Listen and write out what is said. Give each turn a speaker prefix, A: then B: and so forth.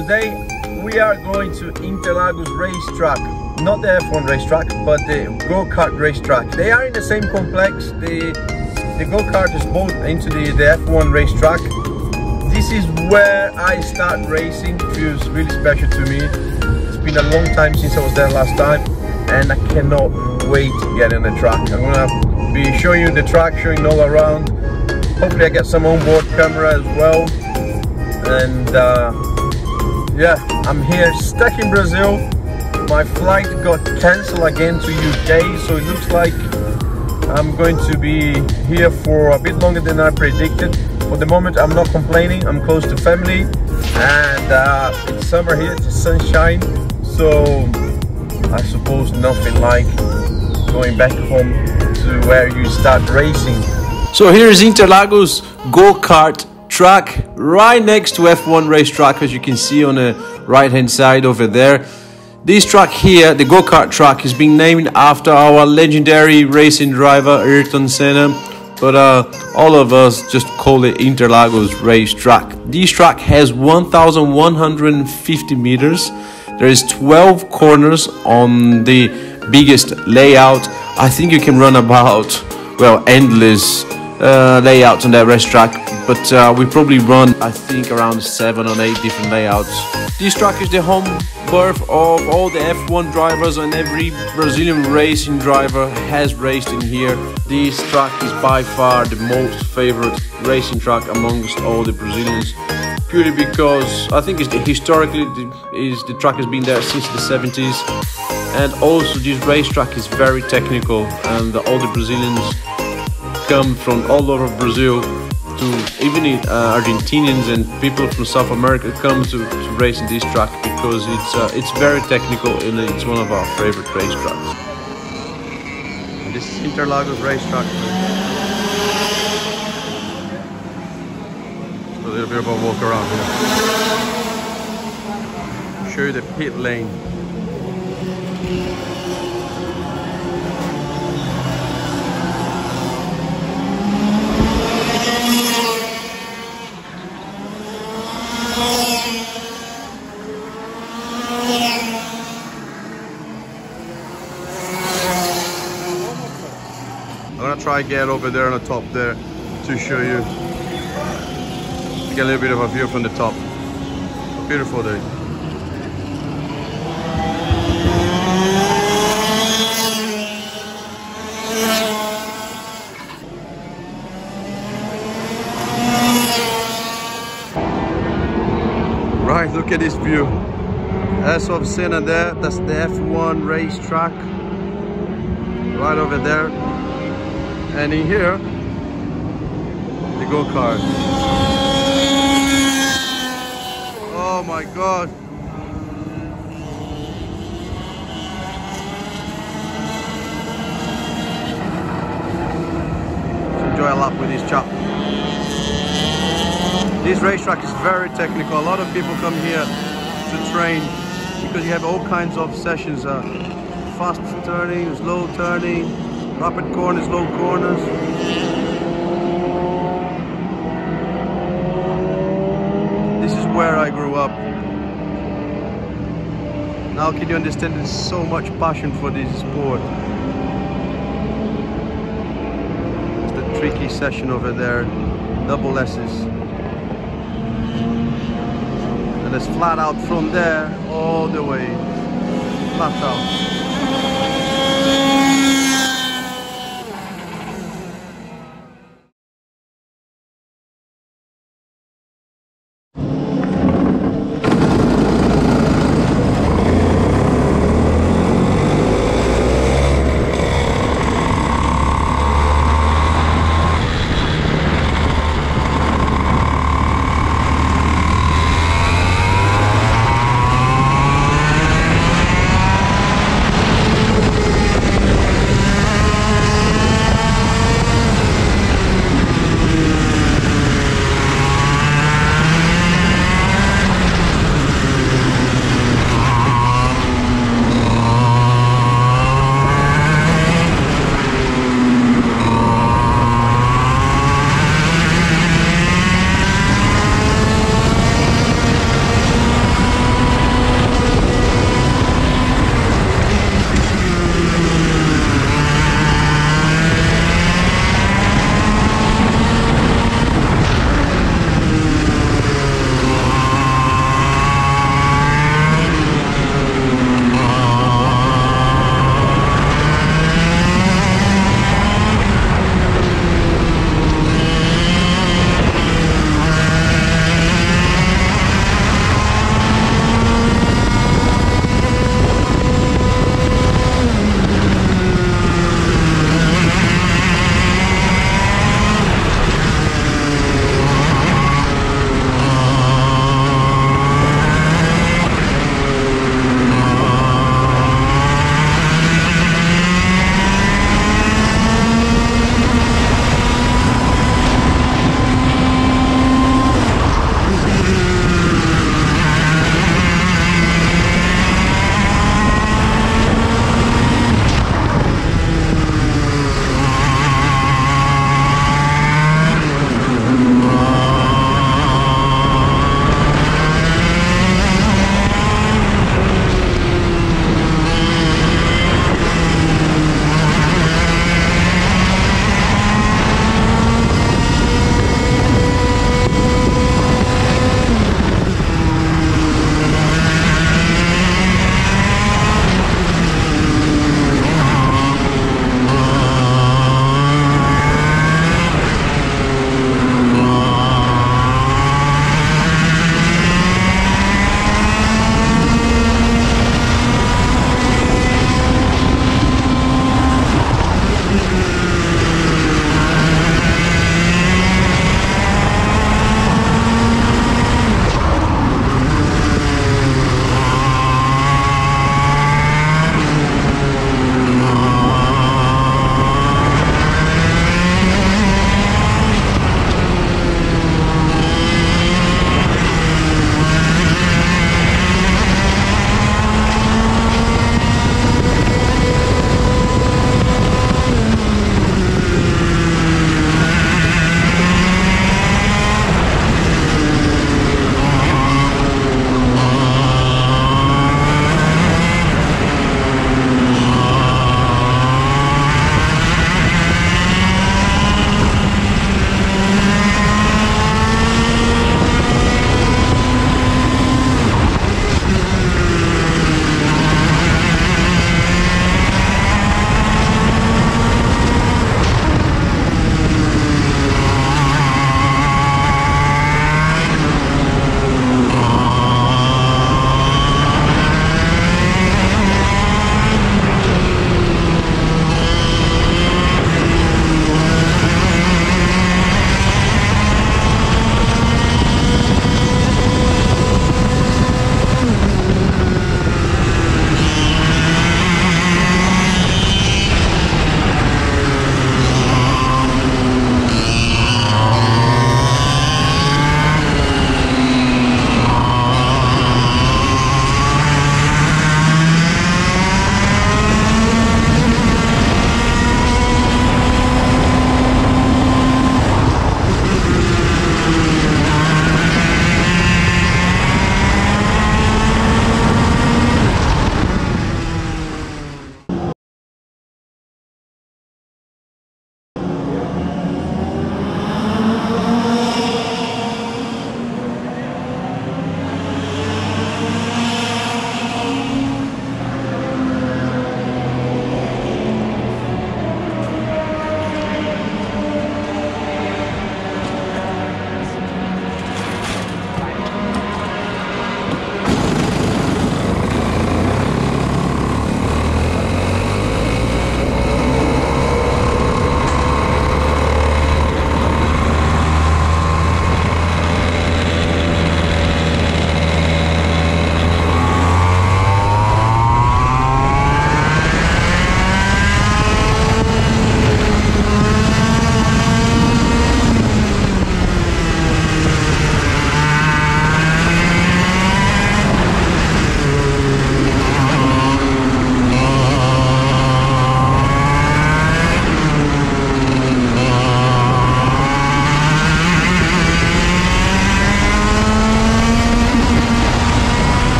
A: Today we are going to Interlagos racetrack, not the F1 racetrack, but the go-kart racetrack. They are in the same complex. The go-kart is both into the F1 racetrack. This is where I start racing. Feels really special to me. It's been a long time since I was there last time, and I cannot wait to get on the track. I'm gonna be showing you the track, showing all around. Hopefully I get some onboard camera as well. And yeah, I'm here stuck in Brazil. My flight got cancelled again to UK, so it looks like I'm going to be here for a bit longer than I predicted. For the moment, I'm not complaining. I'm close to family, and it's summer here, it's sunshine, so I suppose nothing like going back home to where you start racing. So here's Interlagos go-kart track right next to F1 racetrack, as you can see on the right hand side over there. This track here, the go-kart track, is being named after our legendary racing driver Ayrton Senna, but all of us just call it Interlagos racetrack. This track has 1,150 meters. There is 12 corners on the biggest layout. I think you can run about, well, endless layouts on that racetrack, but we probably run, I think, around 7 or 8 different layouts. This track is the home birth of all the F1 drivers, and every Brazilian racing driver has raced in here. This track is by far the most favorite racing track amongst all the Brazilians, purely because I think historically the track has been there since the 70s, and also this racetrack is very technical, and all the Brazilians come from all over Brazil, to even Argentinians and people from South America come to race in this track because it's very technical, and it's one of our favorite racetracks. And this is Interlagos racetrack. Just a little bit of a walk around here. Show you the pit lane. I'm gonna try get over there on the top there to show you, to get a little bit of a view from the top. A beautiful day. Right, look at this view. Ayrton Senna there, that's the F1 racetrack right over there. And in here, the go-kart. Oh my God. Let's enjoy a lap with this chap. This racetrack is very technical. A lot of people come here to train because you have all kinds of sessions. Fast turning, slow turning, rapid corners, low corners. This is where I grew up. Now can you understand there's so much passion for this sport. It's the tricky session over there, double S's. And it's flat out from there all the way, flat out.